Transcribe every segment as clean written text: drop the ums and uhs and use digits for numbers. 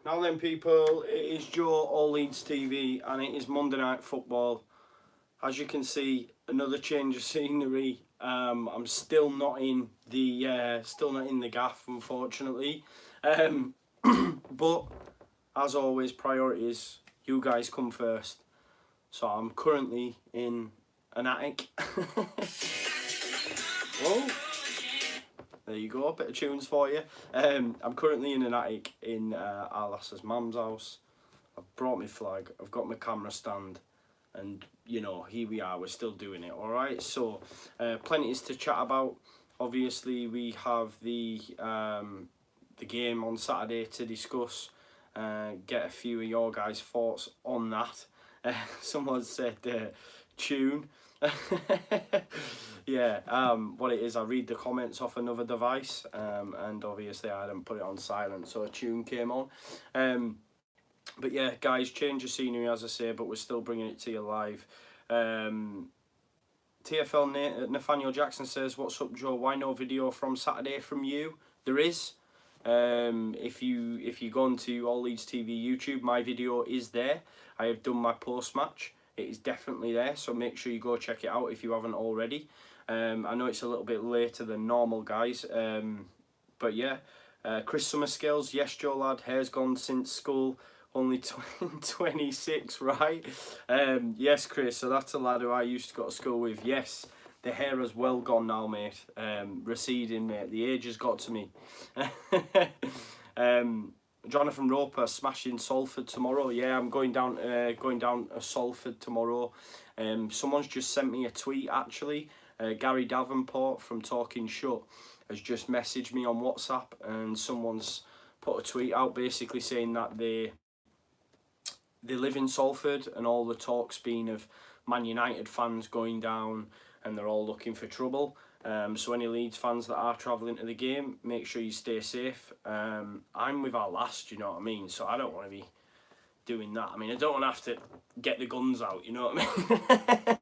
Now then, people, it is Joe, All Leeds TV, and it is Monday Night Football. As you can see, another change of scenery. I'm still not in the gaff, unfortunately. But as always, priorities. You guys come first. So I'm currently in an attic. Whoa. There you go, a bit of tunes for you. I'm currently in an attic in our lass's mum's house. I've brought my flag, I've got my camera stand, and you know, here we are, we're still doing it, alright? So, plenty is to chat about. Obviously, we have the game on Saturday to discuss, get a few of your guys' thoughts on that. Someone said tune. Yeah, what it is, I read the comments off another device, and obviously I didn't put it on silent, so a tune came on. But yeah, guys, change of scenery, as I say, but we're still bringing it to you live. TFL Nathaniel Jackson says, "What's up, Joe? Why no video from Saturday from you?" There is. If you go onto All Leeds TV YouTube, my video is there. I have done my post match. It is definitely there, so make sure you go check it out if you haven't already. I know it's a little bit later than normal, guys, but yeah. Chris Summerscales, yes, Joe lad, hair's gone since school, only 26, right? Yes, Chris, so that's a lad who I used to go to school with. Yes, the hair has well gone now, mate. Receding, mate. The age has got to me. Jonathan Roper, smashing Salford tomorrow. Yeah, I'm going down to Salford tomorrow. Someone's just sent me a tweet, actually. Gary Davenport from Talking Shut has just messaged me on WhatsApp, and someone's put a tweet out basically saying that they live in Salford, and all the talk's been of Man United fans going down, and they're all looking for trouble. So any Leeds fans that are travelling to the game, make sure you stay safe. I'm with our last, you know what I mean? So I don't want to be doing that. I mean, I don't want to have to get the guns out, you know what I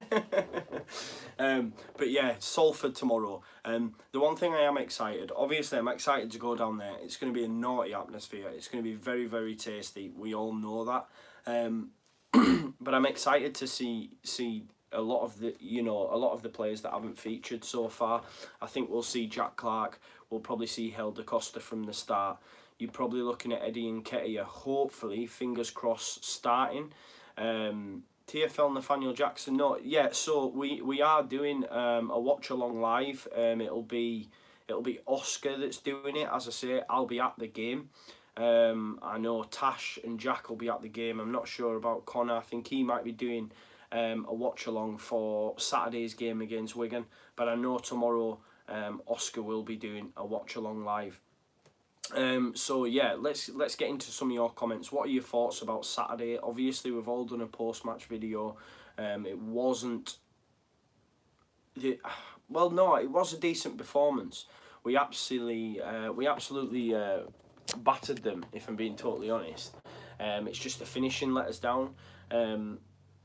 mean? But yeah, Salford tomorrow. The one thing I am excited, obviously I'm excited to go down there. It's going to be a naughty atmosphere. It's going to be very, very tasty. We all know that. But I'm excited to see a lot of the players that haven't featured so far. I think we'll see Jack Clark. We'll probably see Helder Costa from the start. You're probably looking at Eddie Nketiah, hopefully, fingers crossed, starting. TFL Nathaniel Jackson, no, yeah. So we are doing a watch along live. It'll be Oscar that's doing it. As I say, I'll be at the game. I know Tash and Jack will be at the game. I'm not sure about Conor. I think he might be doing a watch along for Saturday's game against Wigan, but I know tomorrow Oscar will be doing a watch along live. So yeah, let's get into some of your comments. What are your thoughts about Saturday? Obviously, we've all done a post-match video. It wasn't well, no, it was a decent performance. We absolutely battered them, if I'm being totally honest. It's just the finishing let us down.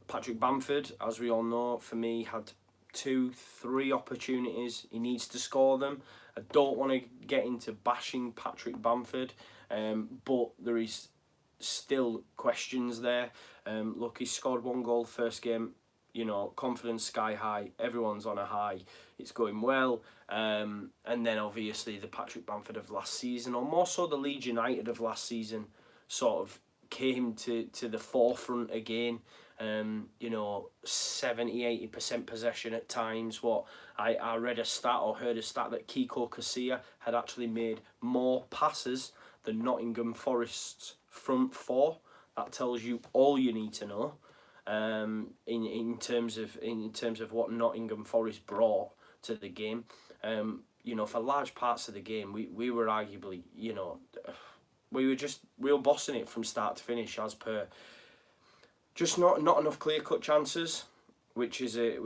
Patrick Bamford, as we all know, for me, had 2-3 opportunities. He needs to score them. I don't want to get into bashing Patrick Bamford, but there is still questions there. Look, he scored 1 goal first game. You know, confidence sky high. Everyone's on a high. It's going well. And then obviously the Patrick Bamford of last season, or more so the Leeds United of last season, sort of came to the forefront again. You know, 70-80% possession at times. What I read a stat or heard a stat that Kiko Casilla had actually made more passes than Nottingham Forest's front four. That tells you all you need to know. In terms of what Nottingham Forest brought to the game. You know, for large parts of the game, we were arguably, you know, we were bossing it from start to finish, as per. Just not enough clear-cut chances, which is a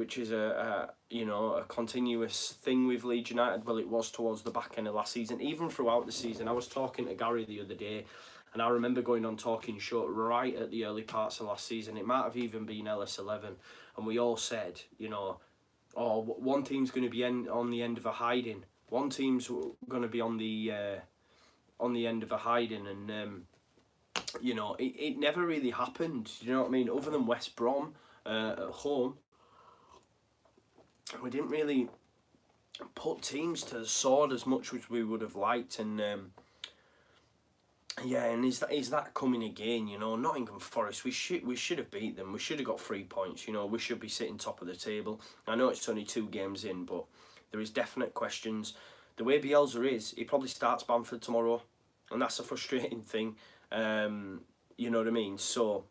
you know, a continuous thing with Leeds United. Well, it was towards the back end of last season, even throughout the season. I was talking to Gary the other day, and I remember going on Talking Short right at the early parts of last season. It might have even been LS11, and we all said, you know, oh, one team's going to be on the end of a hiding. One team's going to be on the end of a hiding, and you know, it never really happened. You know what I mean? Other than West Brom at home, we didn't really put teams to the sword as much as we would have liked. And yeah, and is that coming again? You know, Nottingham Forest, we should have beat them. We should have got 3 points. You know, we should be sitting top of the table. I know it's only 2 games in, but there is definite questions. The way Bielsa is, he probably starts Bamford tomorrow, and that's a frustrating thing. You know what I mean? So,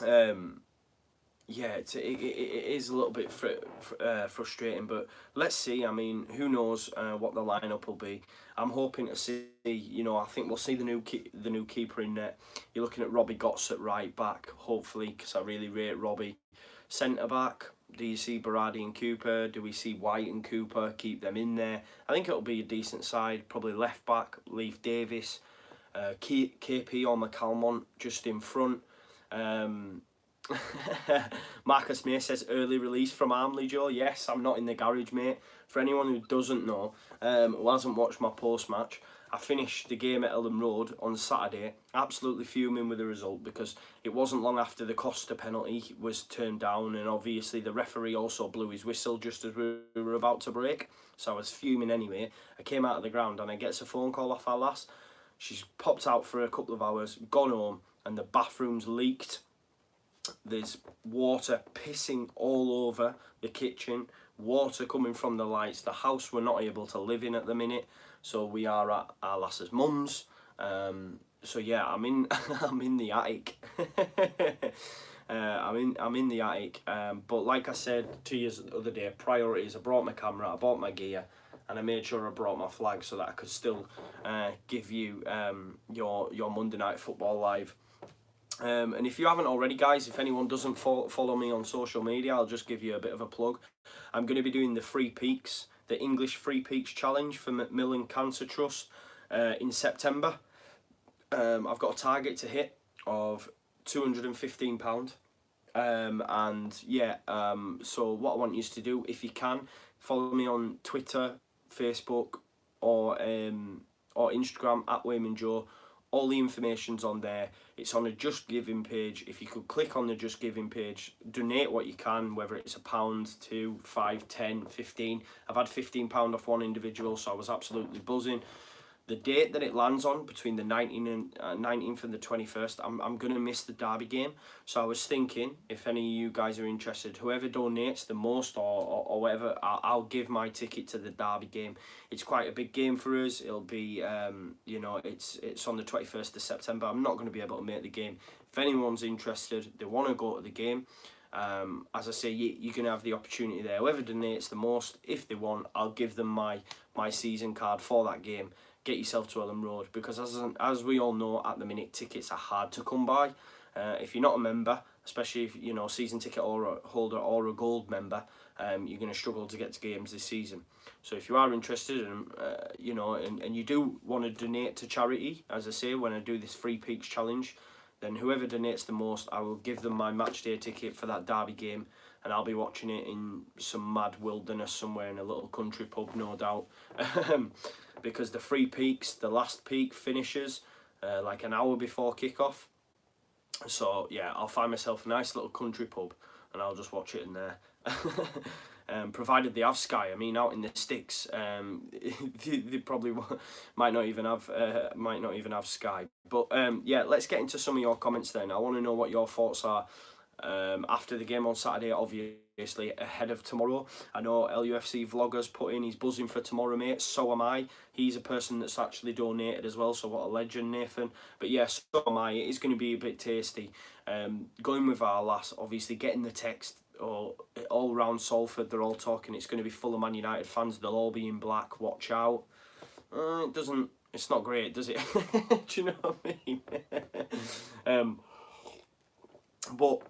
yeah, it is a little bit frustrating, but let's see. I mean, who knows what the lineup will be. I'm hoping to see, you know, I think we'll see the new keeper in net. You're looking at Robbie Gotts at right back, hopefully, because I really rate Robbie. Centre back, do you see Berardi and Cooper? Do we see White and Cooper? Keep them in there. I think it'll be a decent side. Probably left back, Leaf Davis, KP or McCalmont just in front. Marcus May says early release from Armley, Joe. Yes, I'm not in the garage, mate. For anyone who doesn't know, who hasn't watched my post-match, I finished the game at Ellen Road on Saturday, absolutely fuming with the result, because it wasn't long after the Costa penalty was turned down, and obviously the referee also blew his whistle just as we were about to break, so I was fuming anyway. I came out of the ground and I get a phone call off our lass. She's popped out for a couple of hours, gone home, and the bathroom's leaked. There's water pissing all over the kitchen, water coming from the lights. The house we're not able to live in at the minute, so we are at our lass's mum's. So yeah, I'm in I'm in the attic. I'm in the attic. But like I said to you the other day, priorities. I brought my camera, I bought my gear, and I made sure I brought my flag so that I could still give you your Monday Night Football live. And if you haven't already, guys, if anyone doesn't follow me on social media, I'll just give you a bit of a plug. I'm going to be doing the Free Peaks, the English Free Peaks Challenge for Macmillan Cancer Trust in September. I've got a target to hit of £215. And yeah, so what I want you to do, if you can, follow me on Twitter, Facebook, or Instagram at Wainman Joe. All the information's on there. It's on a Just Giving page. If you could click on the Just Giving page, donate what you can, whether it's £1, £2, £5, £10, £15. I've had £15 off one individual, so I was absolutely buzzing. The date that it lands on, between the 19th and the 21st, I'm going to miss the Derby game. So I was thinking, if any of you guys are interested, whoever donates the most or whatever, I'll give my ticket to the Derby game. It's quite a big game for us. It'll be, you know, it's on the 21st of September. I'm not going to be able to make the game. If anyone's interested, they want to go to the game, as I say, you're going to have the opportunity there. Whoever donates the most, if they want, I'll give them my season card for that game. Get yourself to Ellen Road, because as we all know at the minute, tickets are hard to come by. If you're not a member, especially if you know season ticket holder or a gold member, you're going to struggle to get to games this season. So if you are interested, and you know, and you do want to donate to charity, as I say, when I do this Free Peaks challenge, then whoever donates the most, I will give them my match day ticket for that Derby game, and I'll be watching it in some mad wilderness somewhere in a little country pub, no doubt. Because the Free Peaks, the last peak finishes like an hour before kickoff. So yeah, I'll find myself a nice little country pub and I'll just watch it in there. Provided they have Sky. I mean, out in the sticks, they probably might not even have Sky. But yeah, let's get into some of your comments then. I want to know what your thoughts are after the game on Saturday, obviously ahead of tomorrow. I know LUFC vloggers put in, he's buzzing for tomorrow, mate. So am I. He's a person that's actually donated as well, so what a legend, Nathan. But yeah, so am I. It is going to be a bit tasty. Going with our lass, obviously getting the text all round Salford, they're all talking it's going to be full of Man United fans, they'll all be in black, watch out. It's not great, does it? Do you know what I mean? But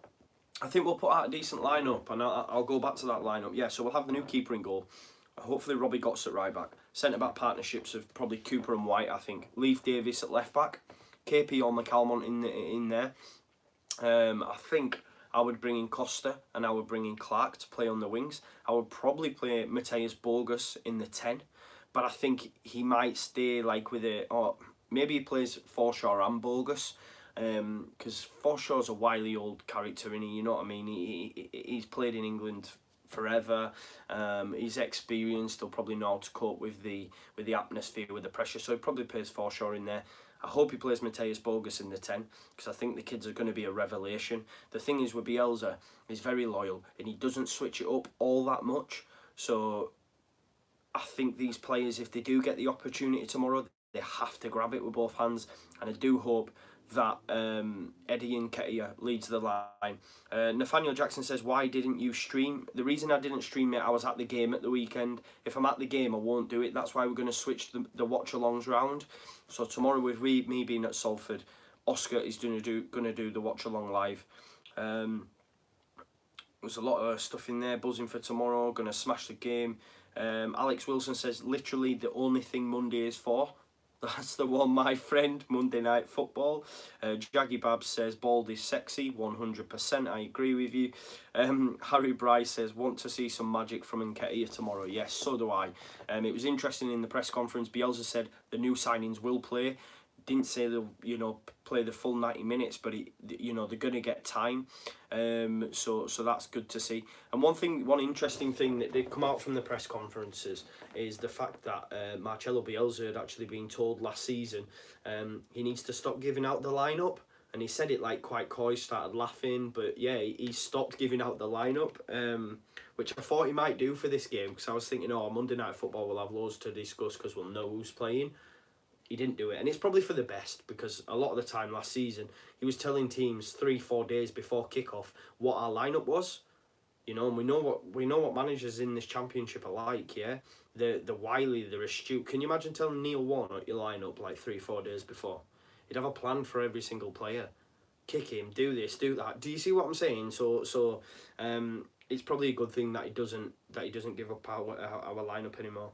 I think we'll put out a decent lineup, and I'll go back to that lineup. Yeah, so we'll have the new keeper in goal. Hopefully Robbie Gotts at right back. Centre back partnerships of probably Cooper and White, I think. Leaf Davis at left back. KP or McCalmont in there. I think I would bring in Costa and I would bring in Clark to play on the wings. I would probably play Mateus Bogus in the 10, but I think he might stay like with a maybe he plays Forshaw and Bogus, because Forshaw's a wily old character, and you know what I mean. He's played in England forever. He's experienced. He'll probably know how to cope with the atmosphere, with the pressure. So he probably plays Forshaw in there. I hope he plays Matthias Bogus in the 10, because I think the kids are going to be a revelation. The thing is with Bielsa, he's very loyal and he doesn't switch it up all that much. So I think these players, if they do get the opportunity tomorrow, they have to grab it with both hands. And I do hope that Eddie Nketiah leads the line. Nathaniel Jackson says, why didn't you stream? The reason I didn't stream it, I was at the game at the weekend. If I'm at the game, I won't do it. That's why we're going to switch the watch-alongs round. So tomorrow, with me being at Salford, Oscar is going to do the watch-along live. There's a lot of stuff in there, buzzing for tomorrow, going to smash the game. Alex Wilson says, literally the only thing Monday is for. That's the one, my friend, Monday Night Football. Jaggy Babs says, bald is sexy, 100%, I agree with you. Harry Bryce says, want to see some magic from Nketiah tomorrow. Yes, so do I. It was interesting in the press conference, Bielsa said the new signings will play. Didn't say they'll, play the full 90 minutes, but they're going to get time. So that's good to see. And one interesting thing that did come out from the press conferences is the fact that Marcelo Bielsa had actually been told last season he needs to stop giving out the lineup. And he said it like quite coy, started laughing, but yeah, he stopped giving out the lineup, which I thought he might do for this game, because I was thinking, Monday Night Football will have loads to discuss because we'll know who's playing. He didn't do it, and it's probably for the best, because a lot of the time last season he was telling teams 3-4 days before kickoff what our lineup was, and we know what managers in this championship are like. Yeah, they're wily, they're astute. Can you imagine telling Neil Warnock your lineup like 3-4 days before? He'd have a plan for every single player. Kick him, do this, do that. Do you see what I'm saying? So it's probably a good thing that he doesn't give up our lineup anymore.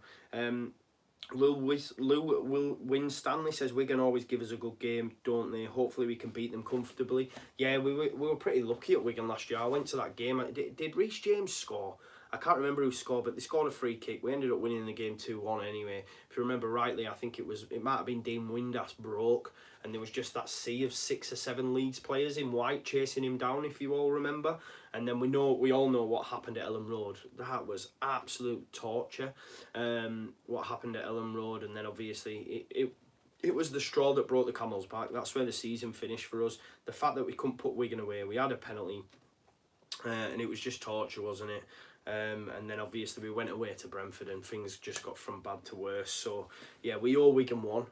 Will Win Stanley says Wigan always give us a good game, don't they? Hopefully we can beat them comfortably. Yeah, we were pretty lucky at Wigan last year. I went to that game. Did Reece James score? I can't remember who scored, but they scored a free kick. We ended up winning the game 2-1 anyway. If you remember rightly, I think it might have been Dean Windass broke, and there was just that sea of 6 or 7 Leeds players in white chasing him down, if you all remember. And then we all know what happened at Ellen Road. That was absolute torture. What happened at Ellen Road, and then obviously it was the straw that broke the camel's back. That's where the season finished for us. The fact that we couldn't put Wigan away, we had a penalty, and it was just torture, wasn't it? And then obviously we went away to Brentford and things just got from bad to worse. So yeah, we owe Wigan one.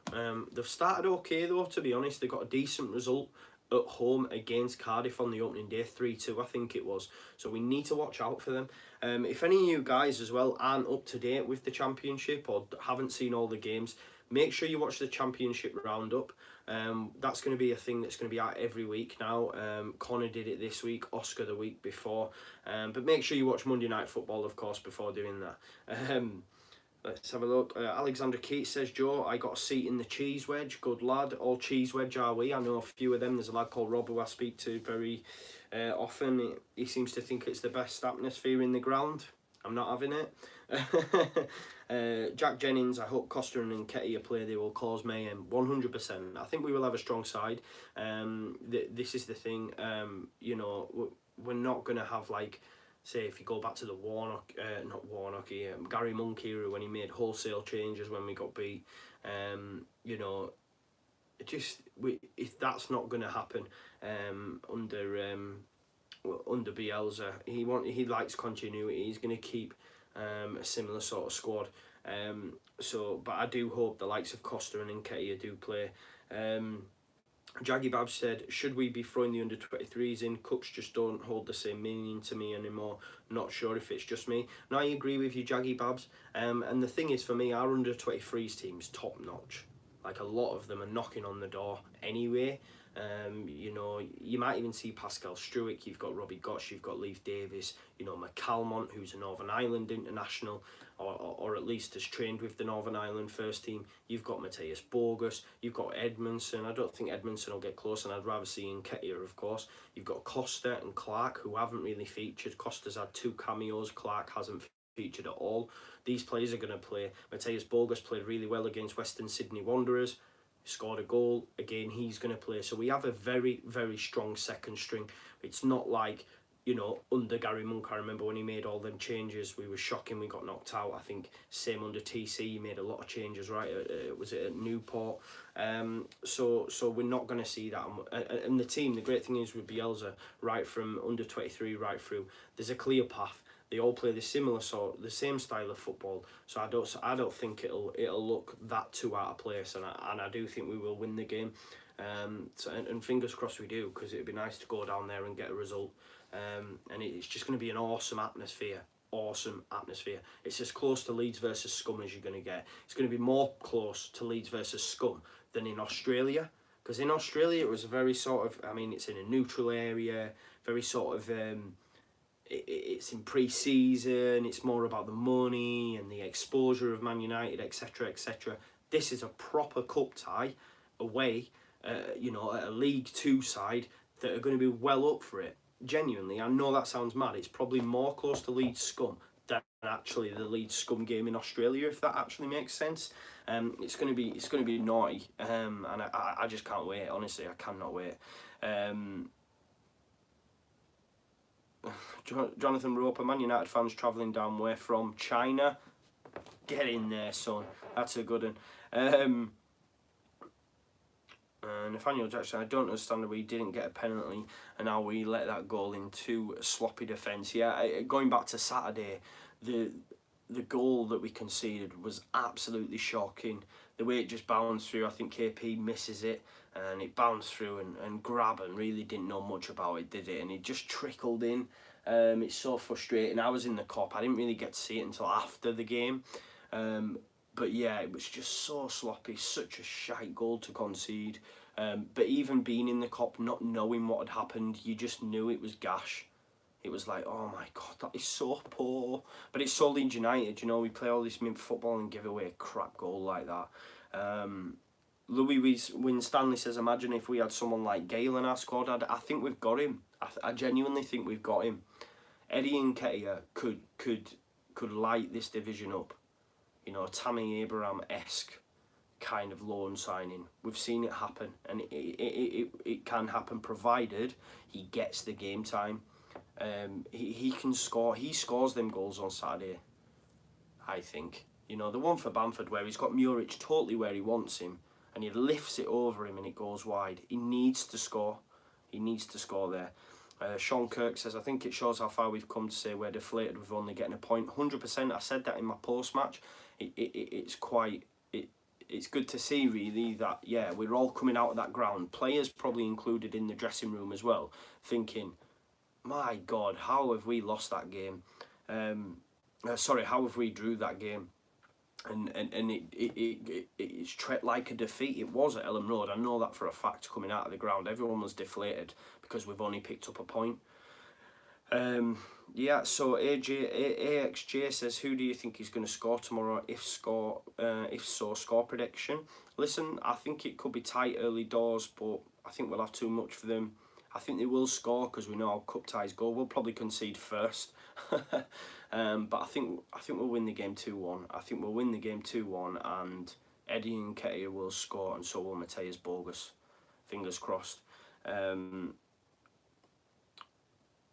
They've started okay though, to be honest. They got a decent result at home against Cardiff on the opening day, 3-2 I think it was. So we need to watch out for them. If any of you guys as well aren't up to date with the championship or haven't seen all the games, make sure you watch the championship roundup. That's going to be a thing that's going to be out every week now. Conor did it this week, Oscar the week before. But make sure you watch Monday Night Football, of course, before doing that. Let's have a look. Alexander Keats says, Joe, I got a seat in the cheese wedge. Good lad. All cheese wedge are we. I know a few of them. There's a lad called Rob who I speak to very often. He seems to think it's the best atmosphere in the ground. I'm not having it. Jack Jennings, I hope Costa and Nketiah play. They will cause mayhem. 100%. I think we will have a strong side. This is the thing. We're not going to have, like, say, if you go back to the Gary Monk era when he made wholesale changes when we got beat. If that's not going to happen under Bielsa, he likes continuity. He's going to keep a similar sort of squad. But I do hope the likes of Costa and Nketiah do play. Jaggy Babs said, should we be throwing the under-23s in? Cooks just don't hold the same meaning to me anymore. Not sure if it's just me. No, I agree with you, Jaggy Babs. And the thing is, for me, our under-23s team's top-notch. Like, a lot of them are knocking on the door anyway. You might even see Pascal Struick, you've got Robbie Gosh, you've got Leif Davis, McCalmont, who's a Northern Ireland international, or at least has trained with the Northern Ireland first team. You've got Matthias Bogus, you've got Edmondson. I don't think Edmondson will get close, and I'd rather see Nketiah, of course. You've got Costa and Clark, who haven't really featured. Costa's had 2 cameos, Clark hasn't featured at all. These players are going to play. Matthias Bogus played really well against Western Sydney Wanderers. scored a goal. Again, he's going to play. So we have a very, very strong second string. It's not like, you know, under Gary Monk, I remember when he made all them changes, we were shocking, we got knocked out. I think same under TC, he made a lot of changes, right? Was it at Newport? So we're not going to see that. And the team, the great thing is with Bielsa, right from under 23 right through, there's a clear path. They all play the same style of football. So I don't think it'll look that too out of place, and I do think we will win the game. And fingers crossed we do, because it'd be nice to go down there and get a result. And it's just going to be an awesome atmosphere. It's as close to Leeds versus Scum as you're going to get. It's going to be more close to Leeds versus Scum than in Australia, because in Australia it was a very sort of, I mean, it's in a neutral area, very sort of, it's in pre-season, it's more about the money and the exposure of Man United, etc, etc. This is a proper cup tie away, you know, at a League 2 side that are going to be well up for it. Genuinely, I know that sounds mad, it's probably more close to Leeds Scum than actually the Leeds Scum game in Australia, if that actually makes sense. It's going to be naughty, and I just can't wait. Honestly, I cannot wait. Jonathan Roper, Man United fans travelling down where from? China. Get in there, son. That's a good one. Nathaniel Jackson, I don't understand why we didn't get a penalty and how we let that goal into a sloppy defence. Yeah, going back to Saturday, the goal that we conceded was absolutely shocking. The way it just bounced through, I think KP misses it, and it bounced through, and Graben really didn't know much about it, did it? And it just trickled in. It's so frustrating. I was in the Cop, I didn't really get to see it until after the game. But yeah, it was just so sloppy, such a shite goal to concede. But even being in the Cop, not knowing what had happened, you just knew it was gash. It was like, oh my God, that is so poor. But it's so Leeds United, you know, we play all this mint football and give away a crap goal like that. Louis Winstanley says, imagine if we had someone like Gale in our squad. I think we've got him. I genuinely think we've got him. Eddie Nketiah could light this division up. You know, Tammy Abraham-esque kind of loan signing. We've seen it happen, and it can happen provided he gets the game time. He can score. He scores them goals on Saturday, I think. You know, the one for Bamford where he's got Muric totally where he wants him, and he lifts it over him and it goes wide. He needs to score. He needs to score there. Sean Kirk says, I think it shows how far we've come to say we're deflated with only getting a point. 100%. I said that in my post-match. It's good to see, really, that, yeah, we're all coming out of that ground. Players probably included in the dressing room as well, thinking, my God, how have we lost that game? How have we drew that game? And it's treated like a defeat. It was at Ellen Road. I know that for a fact coming out of the ground. Everyone was deflated because we've only picked up a point. Yeah, so AXJ says, who do you think is going to score tomorrow? If so, score prediction. Listen, I think it could be tight early doors, but I think we'll have too much for them. I think they will score because we know how cup ties go. We'll probably concede first. But I think we'll win the game 2-1. I think we'll win the game 2-1, and Eddie Nketiah will score, and so will Mateus Bogus. Fingers crossed.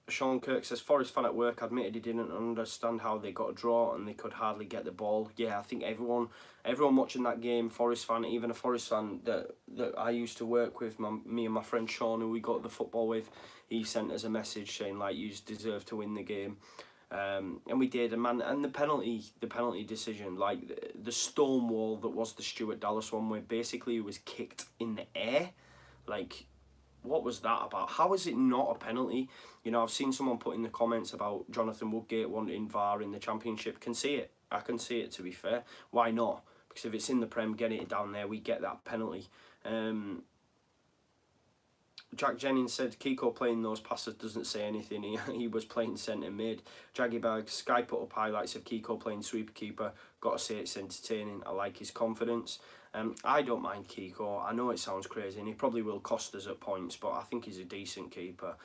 Sean Kirk says, Forest fan at work admitted he didn't understand how they got a draw and they could hardly get the ball. Yeah, I think everyone watching that game, Forest fan, even a Forest fan that I used to work with, me and my friend Sean, who we got the football with, he sent us a message saying, like, you deserve to win the game. And we did, and the penalty decision, like the stonewall that was the Stuart Dallas one, where basically it was kicked in the air, like, what was that about? How is it not a penalty? You know, I've seen someone put in the comments about Jonathan Woodgate wanting VAR in the Championship. Can see it. I can see it, to be fair. Why not? Because if it's in the Prem, get it down there, we get that penalty. Jack Jennings said, Kiko playing those passes doesn't say anything. He was playing centre mid. Jaggy Bag, Sky put up highlights of Kiko playing sweeper keeper. Got to say it's entertaining. I like his confidence. I don't mind Kiko. I know it sounds crazy, and he probably will cost us at points, but I think he's a decent keeper.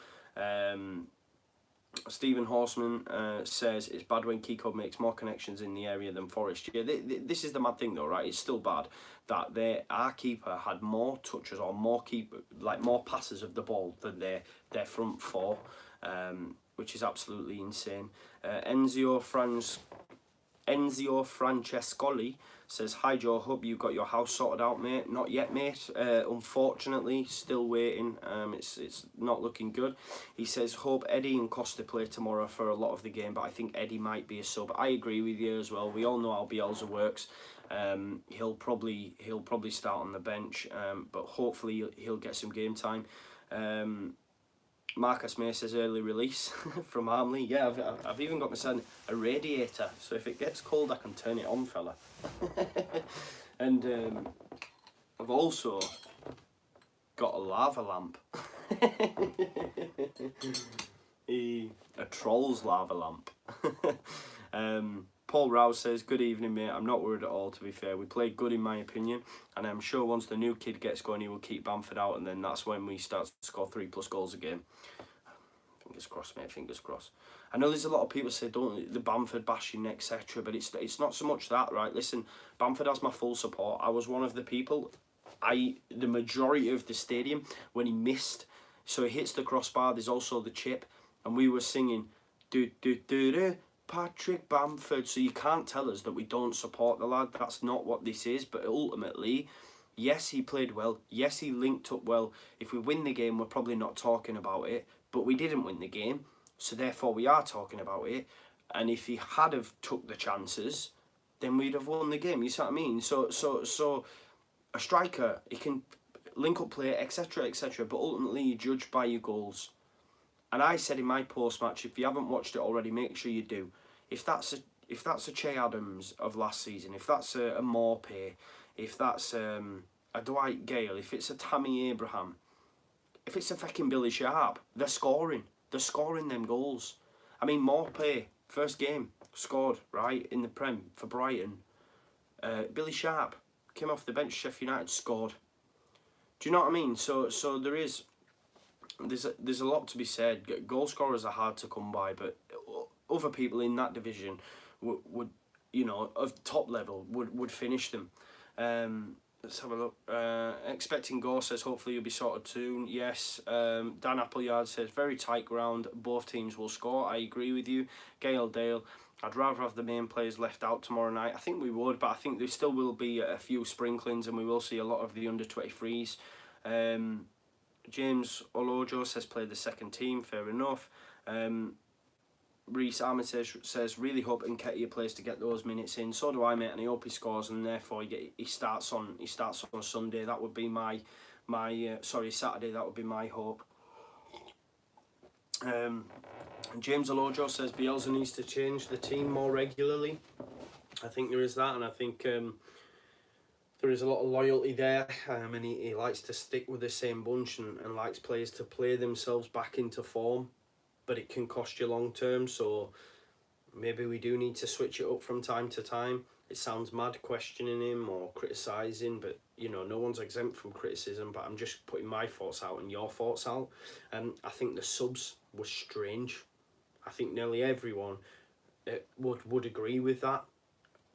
Stephen Horseman says, it's bad when Kiko makes more connections in the area than Forest. Yeah, this is the mad thing though, right? It's still bad. that our keeper had more touches or more passes of the ball than their front four, which is absolutely insane. Enzio Francescoli says, "Hi Joe, hope you got your house sorted out, mate." Not yet, mate. Unfortunately, still waiting. It's not looking good. He says, "Hope Eddie and Costa play tomorrow for a lot of the game, but I think Eddie might be a sub." I agree with you as well. We all know how Bielsa works. He'll probably start on the bench, but hopefully he'll get some game time. Marcus May says early release from Armley. Yeah, I've even got myself a radiator, so if it gets cold I can turn it on, fella. And I've also got a lava lamp. A troll's lava lamp. Paul Rouse says, "Good evening, mate. I'm not worried at all, to be fair. We played good in my opinion, and I'm sure once the new kid gets going he will keep Bamford out, and then that's when we start to score 3+ goals a game." Fingers crossed, mate, fingers crossed. I know there's a lot of people say don't the Bamford bashing, etc., but it's not so much that, right? Listen, Bamford has my full support. I was one of the people, the majority of the stadium, when he missed, so he hits the crossbar, there's also the chip, and we were singing do do do do Patrick Bamford. So you can't tell us that we don't support the lad. That's not what this is. But ultimately, yes, he played well. Yes, he linked up well. If we win the game, we're probably not talking about it. But we didn't win the game, so therefore we are talking about it. And if he had have took the chances, then we'd have won the game. You see what I mean? So a striker, he can link up play, etc., etc. But ultimately, you judge by your goals. And I said in my post-match, if you haven't watched it already, make sure you do. If that's a Che Adams of last season, if that's a Morpay, if that's a Dwight Gale, if it's a Tammy Abraham, if it's a fucking Billy Sharp, they're scoring. They're scoring them goals. I mean, Morpay, first game, scored, right, in the Prem for Brighton. Billy Sharp came off the bench, Sheffield United, scored. Do you know what I mean? So there's a lot to be said. Goal scorers are hard to come by, but other people in that division would you know, of top level would finish them. Let's have a look. Expecting Gore says hopefully you'll be sorted soon. Yes. Dan Appleyard says very tight ground. Both teams will score. I agree with you. Gail Dale. I'd rather have the main players left out tomorrow night. I think we would, but I think there still will be a few sprinklings, and we will see a lot of the under 23s. James Olojo says play the second team. Fair enough. Reece Armitage says really hope Nketiah plays to get those minutes in. So do I, mate, and I hope he scores, and therefore he starts on Sunday. That would be my Saturday. That would be my hope. James Olojo says Bielsa needs to change the team more regularly. I think there is that, and I think there is a lot of loyalty there, and he likes to stick with the same bunch and likes players to play themselves back into form, but it can cost you long term, so maybe we do need to switch it up from time to time. It sounds mad questioning him or criticising, but you know, no one's exempt from criticism, but I'm just putting my thoughts out and your thoughts out. I think the subs were strange. I think nearly everyone would agree with that.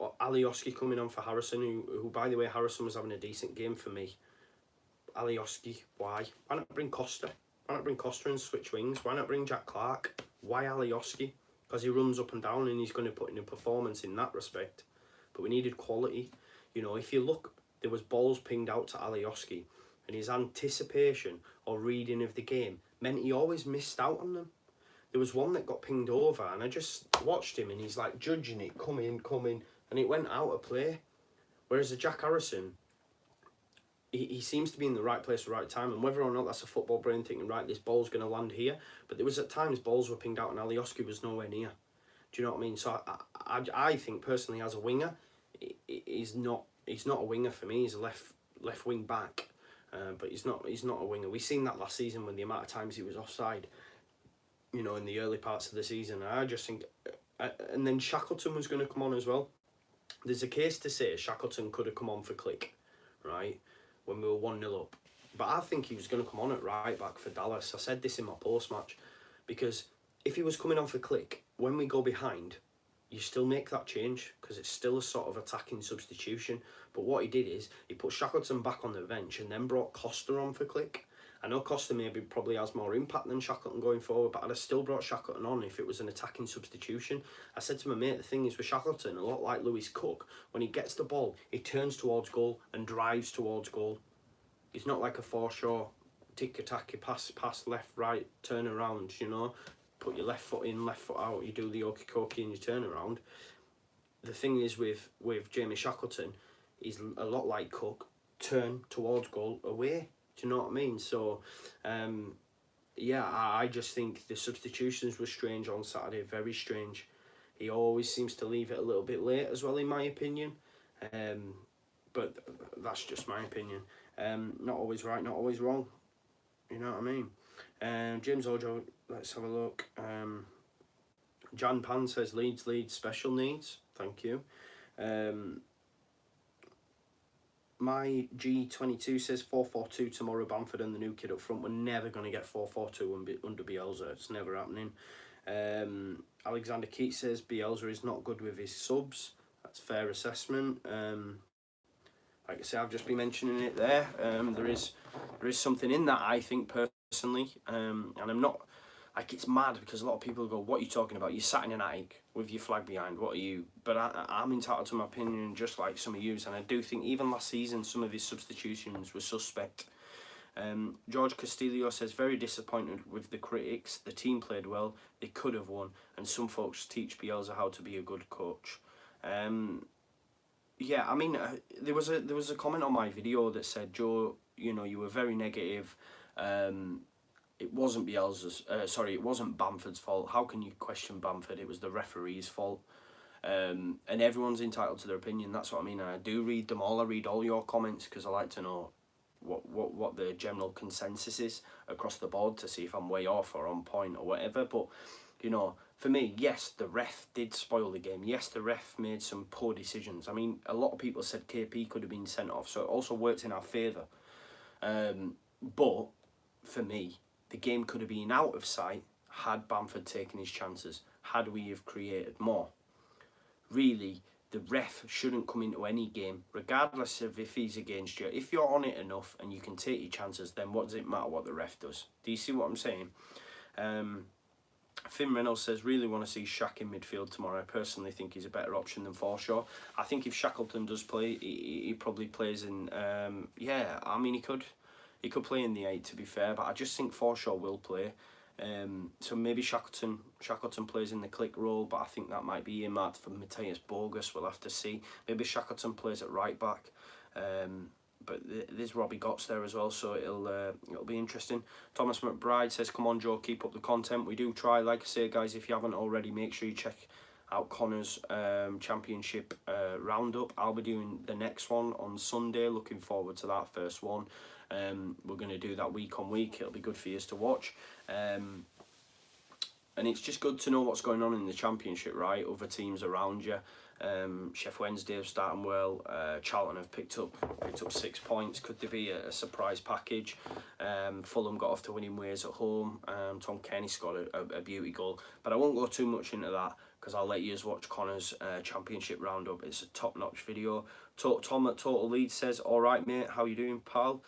Alioski coming on for Harrison, who by the way, Harrison was having a decent game for me. Alioski, why? Why not bring Costa? Why not bring Costa and switch wings? Why not bring Jack Clark? Why Alioski? Because he runs up and down and he's going to put in a performance in that respect. But we needed quality. You know, if you look, there was balls pinged out to Alioski, and his anticipation or reading of the game meant he always missed out on them. There was one that got pinged over, and I just watched him, and he's like judging it, coming, and it went out of play. Whereas the Jack Harrison, he seems to be in the right place at the right time, and whether or not that's a football brain thinking, right, this ball's going to land here, but there was at times balls were pinged out and Alioski was nowhere near. Do you know what I mean? So I think personally, as a winger, he's not a winger for me. He's a left wing back, but he's not a winger. We've seen that last season when the amount of times he was offside, you know, in the early parts of the season. I just think, and then Shackleton was going to come on as well. There's a case to say Shackleton could have come on for Click, right, when we were 1-0 up. But I think he was going to come on at right back for Dallas. I said this in my post-match, because if he was coming on for Click, when we go behind, you still make that change because it's still a sort of attacking substitution. But what he did is he put Shackleton back on the bench and then brought Costa on for Click. I know Costa probably has more impact than Shackleton going forward, but I'd have still brought Shackleton on if it was an attacking substitution. I said to my mate, the thing is with Shackleton, a lot like Lewis Cook, when he gets the ball, he turns towards goal and drives towards goal. He's not like a Forshaw, tick-a-tack, pass, left, right, turn around, you know. Put your left foot in, left foot out, you do the okey-cokey and you turn around. The thing is with Jamie Shackleton, he's a lot like Cook, turn towards goal, away. Do you know what I mean? So, yeah, I just think the substitutions were strange on Saturday, very strange. He always seems to leave it a little bit late as well, in my opinion. But that's just my opinion. Not always right, not always wrong. You know what I mean? James Ojo, let's have a look. Jan Pan says Leeds special needs. Thank you. My G22 says 4-4-2 tomorrow, Bamford and the new kid up front. We're never going to get 4-4-2 under Bielsa. It's never happening. Alexander Keats says Bielsa is not good with his subs. That's fair assessment. Like I say, I've just been mentioning it there. There is something in that, I think, personally. And I'm not... Like, it's mad because a lot of people go, what are you talking about? You sat in an attic with your flag behind. What are you... But I'm entitled to my opinion, just like some of yous. And I do think even last season, some of his substitutions were suspect. George Castillo says, very disappointed with the critics. The team played well. They could have won. And some folks teach Bielsa how to be a good coach. Yeah, I mean, there was a comment on my video that said, Joe, you know, you were very negative. It wasn't Bielsa's, it wasn't Bamford's fault. How can you question Bamford? It was the referee's fault. And everyone's entitled to their opinion. That's what I mean. And I do read them all. I read all your comments because I like to know what the general consensus is across the board to see if I'm way off or on point or whatever. But, you know, for me, yes, the ref did spoil the game. Yes, the ref made some poor decisions. I mean, a lot of people said KP could have been sent off, so it also worked in our favour. But, for me, the game could have been out of sight had Bamford taken his chances, had we have created more. Really, the ref shouldn't come into any game, regardless of if he's against you. If you're on it enough and you can take your chances, then what does it matter what the ref does? Do you see what I'm saying? Finn Reynolds says, really want to see Shaq in midfield tomorrow. I personally think he's a better option than Forshaw. I think if Shackleton does play, he probably plays in... yeah, I mean, he could play in the 8, to be fair, but I just think Forshaw will play. So maybe Shackleton plays in the Click role, but I think that might be earmarked for Matthias Bogus. We'll have to see. Maybe Shackleton plays at right back. But there's Robbie Gotts there as well, so it'll be interesting. Thomas McBride says, come on Joe, keep up the content. We do try. Like I say, guys, if you haven't already, make sure you check out Conor's championship roundup. I'll be doing the next one on Sunday. Looking forward to that first one. We're going to do that week on week. It'll be good for you to watch. And it's just good to know what's going on in the championship, right? Other teams around you. Sheff Wednesday have starting well. Charlton have picked up 6 points. Could there be a surprise package? Fulham got off to winning ways at home. Tom Kenny scored a beauty goal. But I won't go too much into that because I'll let you watch Conor's championship roundup. It's a top-notch video. Tom at Total Leeds says, all right, mate, how you doing, pal?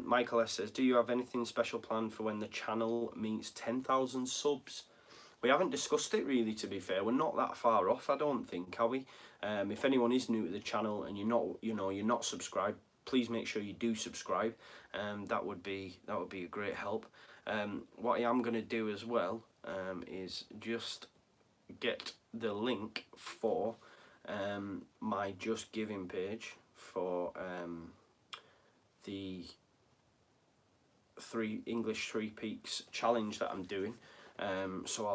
Michael S says, do you have anything special planned for when the channel meets 10,000 subs? We haven't discussed it really, to be fair. We're not that far off, I don't think, are we? If anyone is new to the channel and you're not subscribed, please make sure you do subscribe. That would be a great help. What I am going to do as well is just get the link for my Just Giving page for the English Three Peaks challenge that I'm doing. So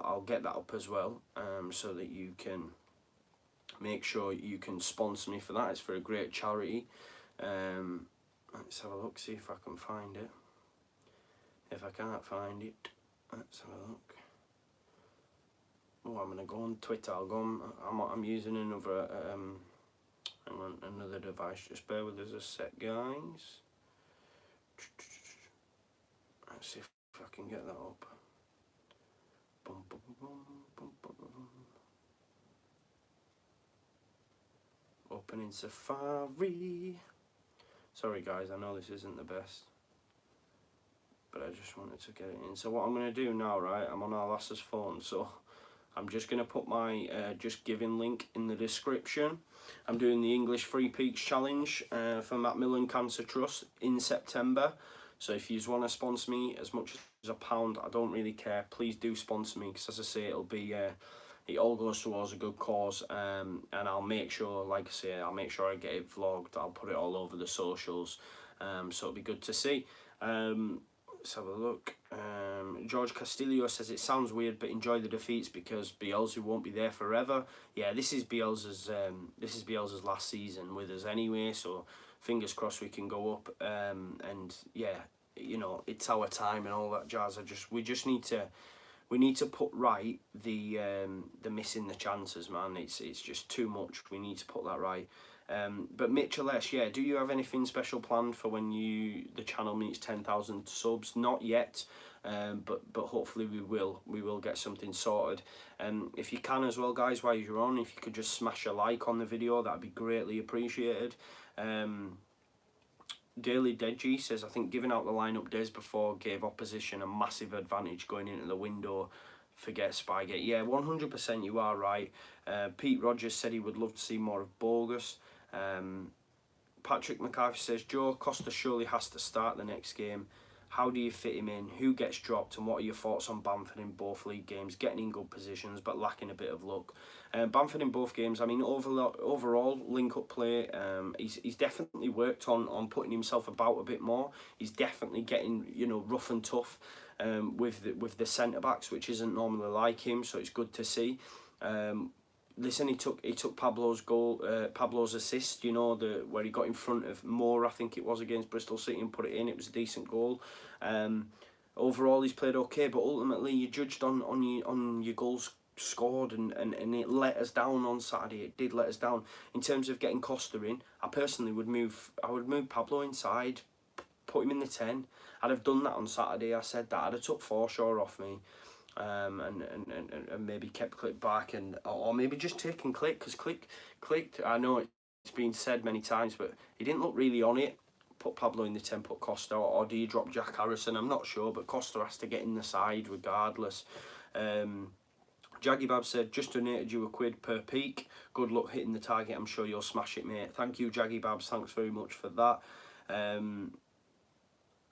I'll get that up as well, so that you can make sure you can sponsor me for that. It's for a great charity. Let's have a look, see if I can find it. If I can't find it, let's have a look. Oh, I'm gonna go on Twitter. I'm using another hang on, another device. Just bear with us a sec, guys. Let's see if I can get that up. Opening Safari. Sorry guys, I know this isn't the best, but I just wanted to get it in. So what I'm going to do now, right, I'm on our lass's phone, so I'm just going to put my Just Giving link in the description. I'm doing the English Free Peaks Challenge for Macmillan Cancer Trust in September. So if you want to sponsor me as much as £1, I don't really care. Please do sponsor me, because as I say, it'll be it all goes towards a good cause, and I'll make sure, like I say, I'll make sure I get it vlogged. I'll put it all over the socials, so it'll be good to see. Let's have a look. George Castillo says, it sounds weird, but enjoy the defeats because Bielsa won't be there forever. Yeah, this is Bielsa's last season with us anyway, so fingers crossed we can go up. And yeah, you know, it's our time and all that jazz. We need to put right the missing the chances, man. It's just too much. We need to put that right. But Mitchell S, yeah, do you have anything special planned for when the channel meets 10,000 subs? Not yet, but hopefully we will get something sorted. If you can as well, guys, while you're on, if you could just smash a like on the video, that'd be greatly appreciated. Daily Deji says, I think giving out the lineup days before gave opposition a massive advantage going into the window. Forget Spygate. Yeah, 100% you are right. Pete Rogers said he would love to see more of Bogus. Patrick McCarthy says, Joe Costa surely has to start the next game. How do you fit him in? Who gets dropped? And what are your thoughts on Bamford in both league games? Getting in good positions, but lacking a bit of luck. Bamford in both games, I mean, overall link-up play, he's definitely worked on putting himself about a bit more. He's definitely getting, you know, rough and tough with the centre-backs, which isn't normally like him, so it's good to see. Listen, he took Pablo's goal, Pablo's assist, you know, where he got in front of Moore, I think it was, against Bristol City, and put it in. It was a decent goal. Overall, he's played okay, but ultimately, you judged on your goals scored, and it let us down on Saturday. It did let us down in terms of getting Costa in. I personally would move Pablo inside, put him in the 10. I'd have done that on Saturday. I said that. I'd have took Forshaw off me. And maybe kept Click back, or maybe just taken Click, because Click, I know it's been said many times, but he didn't look really on it. Put Pablo in the 10, put Costa, or do you drop Jack Harrison? I'm not sure, but Costa has to get in the side regardless. Jaggy Bab said, just donated you £1 per peak. Good luck hitting the target. I'm sure you'll smash it, mate. Thank you, Jaggy Babs. Thanks very much for that.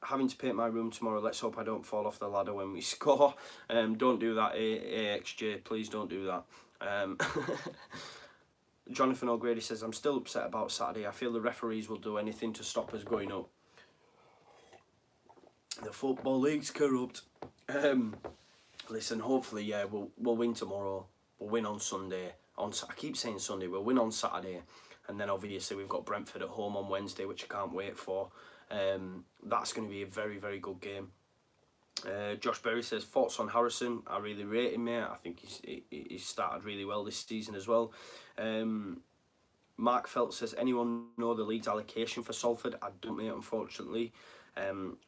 Having to paint my room tomorrow. Let's hope I don't fall off the ladder when we score. Don't do that, AXJ. Please don't do that. Jonathan O'Grady says, I'm still upset about Saturday. I feel the referees will do anything to stop us going up. The Football League's corrupt. Listen, hopefully, yeah, we'll win tomorrow. We'll win on Sunday. I keep saying Sunday. We'll win on Saturday. And then obviously we've got Brentford at home on Wednesday, which I can't wait for. That's going to be a very, very good game. Josh Berry says, thoughts on Harrison? I really rate him, mate. I think he's started really well this season as well. Mark Felt says, anyone know the Leeds allocation for Salford? I don't, mate, unfortunately.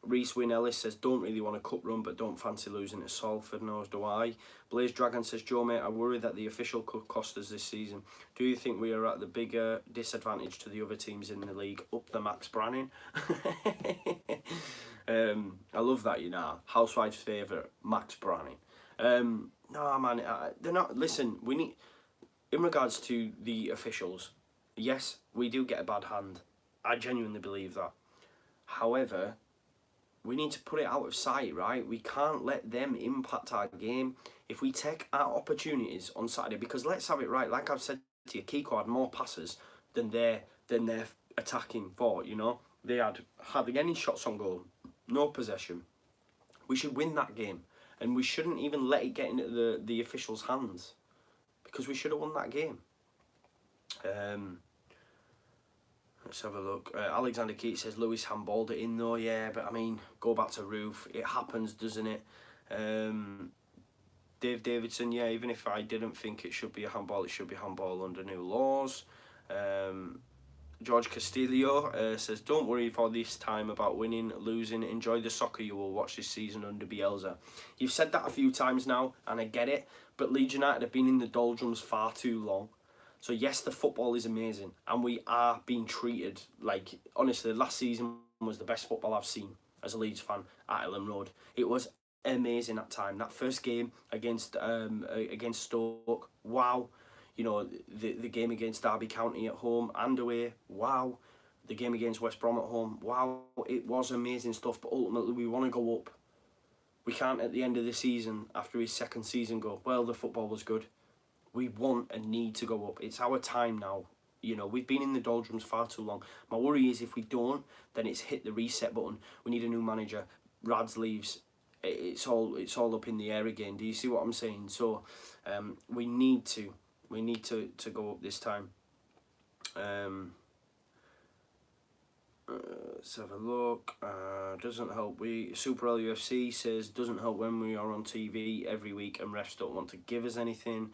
Reese Wynn Ellis says, don't really want a cup run, but don't fancy losing to Salford, nor do I. Blaze Dragon says, Joe, mate, I worry that the official could cost us this season. Do you think we are at the bigger disadvantage to the other teams in the league? Up the Max Branning. I love that, you know. Housewife's favourite, Max Branning. No, man, they're not. Listen, we need, in regards to the officials, yes, we do get a bad hand. I genuinely believe that. However, we need to put it out of sight, right? We can't let them impact our game. If we take our opportunities on Saturday, because let's have it right, like I've said to you, Kiko had more passes than they're attacking for, you know? They had hardly any shots on goal, no possession. We should win that game, and we shouldn't even let it get into the officials' hands, because we should have won that game. Let's have a look. Alexander Keats says, Lewis handballed it in though. Yeah, but I mean, go back to Roof. It happens, doesn't it? Dave Davidson, yeah, even if I didn't think it should be a handball, it should be handball under new laws. George Castillo says, don't worry for this time about winning, losing. Enjoy the soccer you will watch this season under Bielsa. You've said that a few times now, and I get it, but Leeds United have been in the doldrums far too long. So yes, the football is amazing, and we are being treated like, honestly, last season was the best football I've seen as a Leeds fan at Ellen Road. It was amazing at time. That first game against Stoke, wow. You know, the game against Derby County at home and away, wow. The game against West Brom at home, wow. It was amazing stuff, but ultimately we want to go up. We can't at the end of the season, after his second season, go, well, the football was good. We want and need to go up. It's our time now. You know, we've been in the doldrums far too long. My worry is if we don't, then it's hit the reset button. We need a new manager. Rads leaves. It's all up in the air again. Do you see what I'm saying? So we need to go up this time. Let's have a look. Doesn't help. Super LUFC says doesn't help when we are on TV every week and refs don't want to give us anything.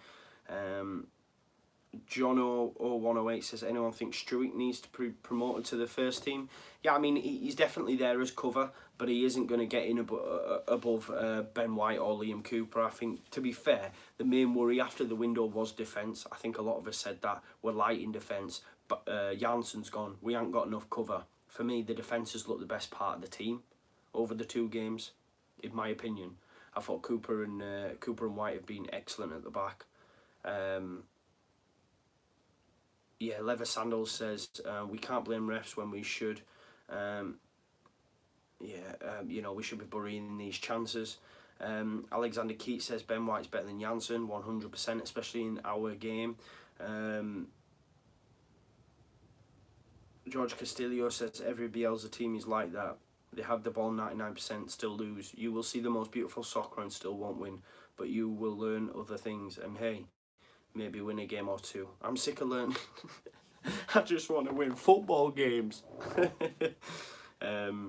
John 0108 says, anyone think Struick needs to be promoted to the first team? Yeah, I mean, he's definitely there as cover, but he isn't going to get in above Ben White or Liam Cooper. I think, to be fair, the main worry after the window was defence. I think a lot of us said that we're light in defence, but Janssen's gone. We haven't got enough cover. For me, the defences look the best part of the team over the two games, in my opinion. I thought Cooper and White have been excellent at the back. Yeah, Leather Sandals says we can't blame refs when we should. You know, we should be burying these chances. Alexander Keats says Ben White's better than Janssen, 100%, especially in our game. George Castillo says every Bielsa team is like that. They have the ball 99%, still lose. You will see the most beautiful soccer and still won't win, but you will learn other things. And hey, maybe win a game or two. I'm sick of learning. I just want to win football games. Let's have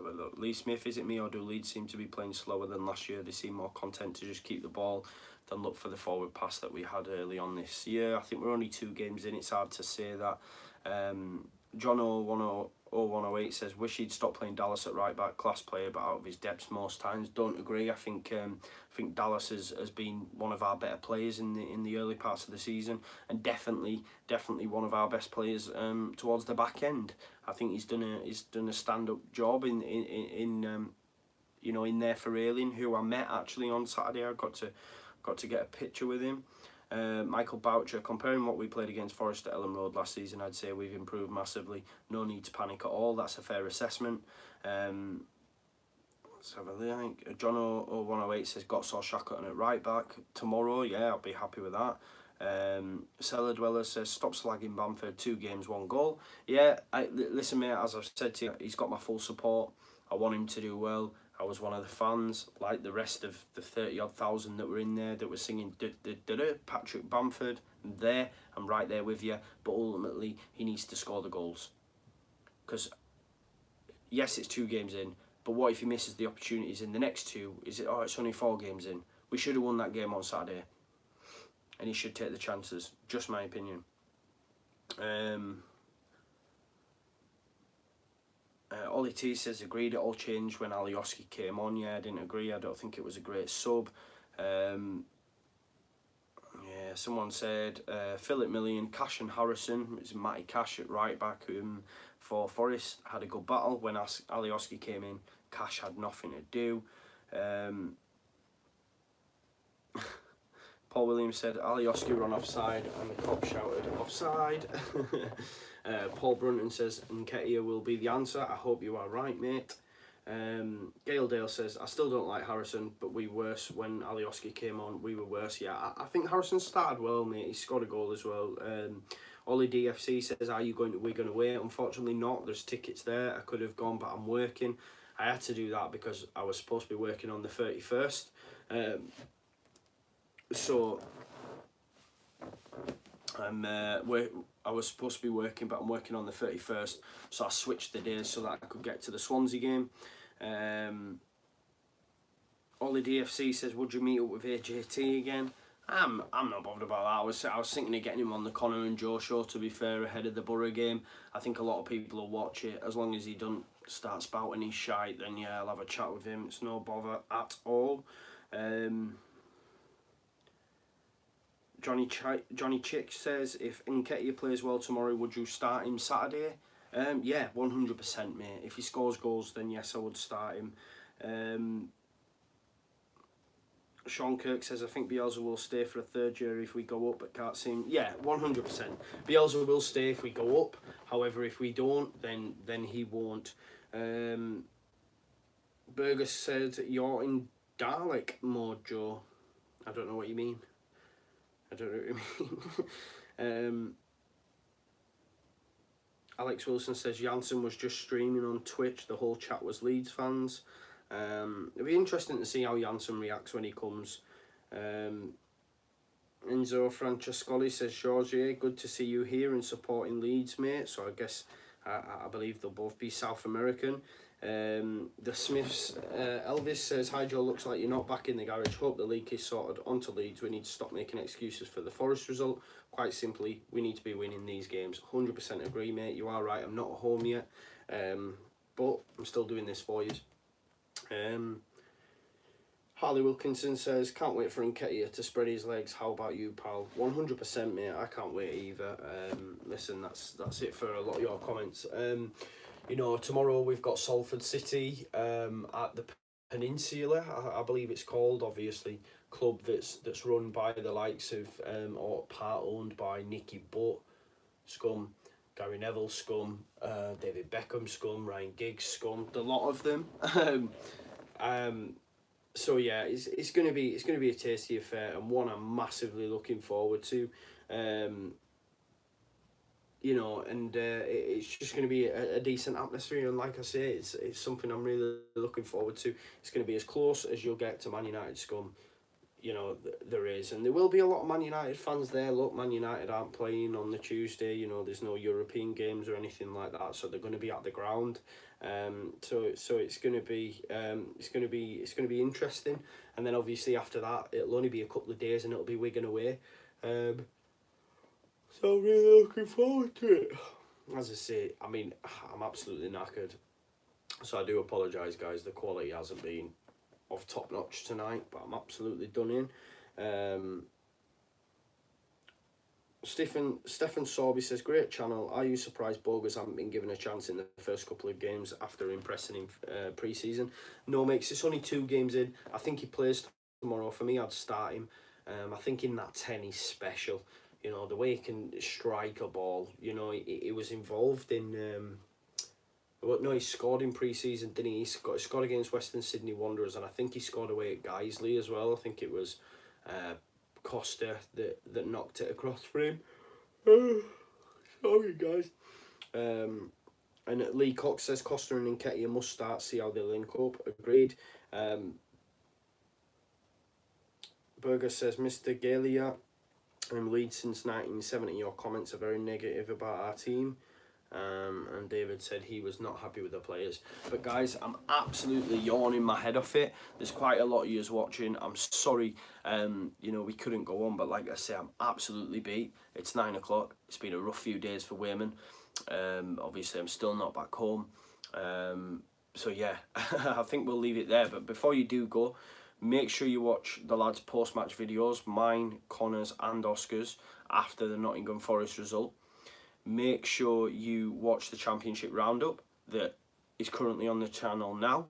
a look. Lee Smith, is it me or do Leeds seem to be playing slower than last year? They seem more content to just keep the ball than look for the forward pass that we had early on this year. I think we're only 2 games in. It's hard to say that. John 0108 says, wish he'd stop playing Dallas at right back, class player but out of his depths most times. Don't agree. I think Dallas has been one of our better players in the early parts of the season, and definitely one of our best players towards the back end. I think he's done a stand-up job in you know, in there for Ayling, who I met actually on Saturday. I got to get a picture with him. Michael Boucher, comparing what we played against Forest at Ellen Road last season, I'd say we've improved massively. No need to panic at all. That's a fair assessment. Let's have a look. John 0108 says, got Saul Shackleton at right back tomorrow. Yeah, I'll be happy with that. Cellar Dweller says, stop slagging Bamford, 2 games, 1 goal. Yeah, listen mate, as I've said to you, he's got my full support. I want him to do well. I was one of the fans, like the rest of the 30-odd thousand that were in there that were singing Patrick Bamford. I'm right there with you, but ultimately he needs to score the goals. Because yes, it's 2 games in, but what if he misses the opportunities in the next 2? It's only 4 games in. We should have won that game on Saturday, and he should take the chances. Just my opinion. Ollie T says, agreed, it all changed when Alioski came on. Yeah, I didn't agree. I don't think it was a great sub. Yeah, someone said, Philip Million, Cash and Harrison. It's Matty Cash at right back for Forest. Had a good battle. When Alioski came in, Cash had nothing to do. Paul Williams said, Alioski run offside and the cop shouted, offside. Paul Brunton says, Nketiah will be the answer. I hope you are right, mate. Gail Dale says, I still don't like Harrison, but we were worse when Alioski came on. We were worse, yeah. I think Harrison started well, mate. He scored a goal as well. Ollie DFC says, are you going to Wigan away? Unfortunately not. There's tickets there. I could have gone, but I'm working. I had to do that because I was supposed to be working on the 31st. So I was supposed to be working, but I'm working on the 31st, so I switched the days so that I could get to the Swansea game. Ollie DFC says, would you meet up with AJT again? I'm not bothered about that. I was thinking of getting him on the Conor and Joe show, to be fair, ahead of the Borough game. I think a lot of people will watch it. As long as he doesn't start spouting his shite, then yeah, I'll have a chat with him. It's no bother at all. Johnny Chick says, if Nketiah plays well tomorrow, would you start him Saturday? Yeah, 100%, mate. If he scores goals, then yes, I would start him. Sean Kirk says, I think Bielsa will stay for a third year if we go up, but can't seem... Yeah, 100%. Bielsa will stay if we go up. However, if we don't, then he won't. Burgess said, you're in Dalek mode, Joe. I don't know what you mean. I don't know what you mean. Alex Wilson says, Janssen was just streaming on Twitch. The whole chat was Leeds fans. It'll be interesting to see how Janssen reacts when he comes. Enzo Francescoli says, Georgie, good to see you here and supporting Leeds, mate. So I guess, I believe they'll both be South American. The Smiths, Elvis says, hi Joe, looks like you're not back in the garage. Hope the league is sorted. On to Leeds. We need to stop making excuses for the Forest result. Quite simply, we need to be winning these games. 100% agree, mate. You are right. I'm not at home yet. But I'm still doing this for you. Harley Wilkinson says, can't wait for Nketiah to spread his legs. How about you, pal? 100%, mate. I can't wait either. Listen, that's it for a lot of your comments. You know, tomorrow we've got Salford City at the Peninsula, I believe it's called. Obviously, club that's run by the likes of or part owned by Nicky Butt, scum, Gary Neville scum, David Beckham scum, Ryan Giggs scum, a lot of them. So yeah, it's gonna be a tasty affair, and one I'm massively looking forward to. You know, and it's just going to be a decent atmosphere, and like I say, it's something I'm really looking forward to. It's going to be as close as you'll get to Man United scum, you know, there is, and there will be a lot of Man United fans there. Look, Man United aren't playing on the Tuesday, you know, there's no European games or anything like that, so they're going to be at the ground. So it's going to be interesting, and then obviously after that it'll only be a couple of days and it'll be Wigan away. So I'm really looking forward to it. As I say, I mean, I'm absolutely knackered. So I do apologise, guys. The quality hasn't been of top notch tonight, but I'm absolutely done in. Stephen Sorby says, great channel. Are you surprised Bogus haven't been given a chance in the first couple of games after impressing in pre-season? No, mates, it's only 2 games in. I think he plays tomorrow. For me, I'd start him. I think in that 10 he's special. You know, the way he can strike a ball, you know, he was involved in... well, no, he scored in pre-season, didn't he? He scored against Western Sydney Wanderers, and I think he scored away at Guiseley as well. I think it was Costa that knocked it across for him. Sorry, guys. And Lee Cox says, Costa and Nketiah must start, see how they link up. Agreed. Berger says, Mr. Galia, I'm Leeds since 1970. Your comments are very negative about our team. And David said he was not happy with the players. But guys, I'm absolutely yawning my head off it. There's quite a lot of yous watching. I'm sorry, you know, we couldn't go on, but like I say, I'm absolutely beat. It's 9 o'clock. It's been a rough few days for Wainman. Obviously, I'm still not back home. So yeah, I think we'll leave it there. But before you do go, make sure you watch the lads' post-match videos, mine, Connor's and Oscar's, after the Nottingham Forest result. Make sure you watch the Championship Roundup that is currently on the channel now.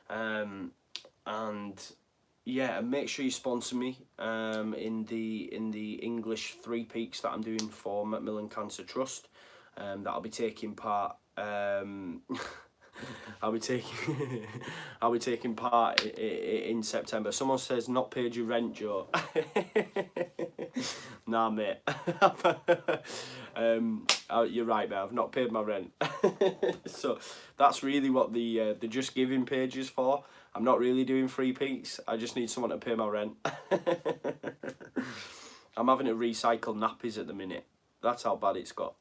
And yeah, make sure you sponsor me in the English 3 peaks that I'm doing for Macmillan Cancer Trust. That'll be taking part... I'll be taking part in September. Someone says, not paid your rent, Joe. Nah, mate. You're right, mate. I've not paid my rent. So that's really what the Just Giving page is for. I'm not really doing 3 peaks. I just need someone to pay my rent. I'm having to recycle nappies at the minute. That's how bad it's got.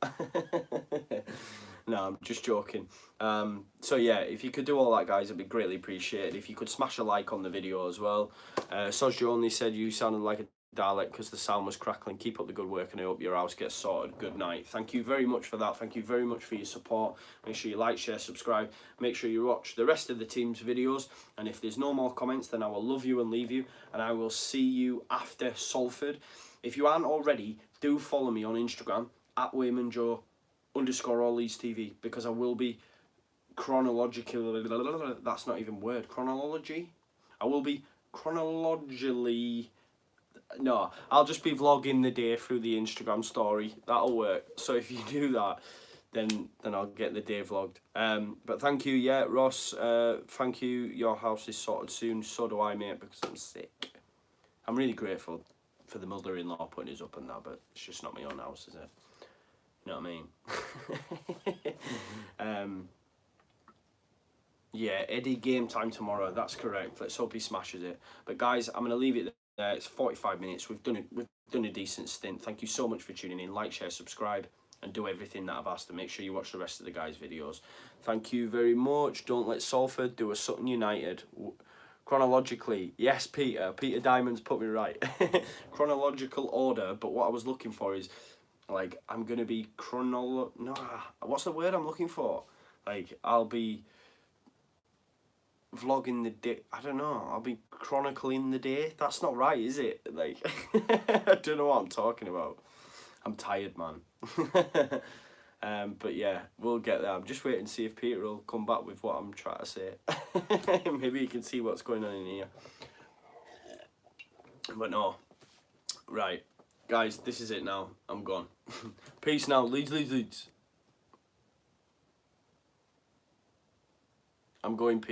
No, I'm just joking. So yeah, if you could do all that, guys, it'd be greatly appreciated. If you could smash a like on the video as well. Sosjo only said you sounded like a Dalek, because the sound was crackling. Keep up the good work and I hope your house gets sorted. Good night. Thank you very much for that. Thank you very much for your support. Make sure you like, share, subscribe. Make sure you watch the rest of the team's videos. And if there's no more comments, then I will love you and leave you. And I will see you after Salford. If you aren't already, do follow me on Instagram at Wainman_Joe _ Leeds TV, because I will be chronologically, that's not even a word, chronology? I will be chronologically, no, I'll just be vlogging the day through the Instagram story. That'll work. So if you do that, then I'll get the day vlogged. But thank you, yeah, Ross, thank you. Your house is sorted soon. So do I, mate, because I'm sick. I'm really grateful for the mother-in-law putting us up and that, but it's just not my own house, is it? You know what I mean? Yeah, Eddie, game time tomorrow. That's correct. Let's hope he smashes it. But guys, I'm gonna leave it there. It's 45 minutes. We've done a decent stint. Thank you so much for tuning in. Like, share, subscribe, and do everything that I've asked. And make sure you watch the rest of the guys' videos. Thank you very much. Don't let Salford do a Sutton United. Chronologically, yes, Peter Diamond's put me right. Chronological order. But what I was looking for is, like, I'm gonna be what's the word I'm looking for? Like, I'll be vlogging the day. I don't know. I'll be chronicling the day. That's not right, is it? Like, I don't know what I'm talking about. I'm tired, man. But yeah, we'll get there. I'm just waiting to see if Peter will come back with what I'm trying to say. Maybe you can see what's going on in here. But no. Right. Guys, this is it now. I'm gone. Peace now. Leeds, Leeds, Leeds. I'm going, Peter.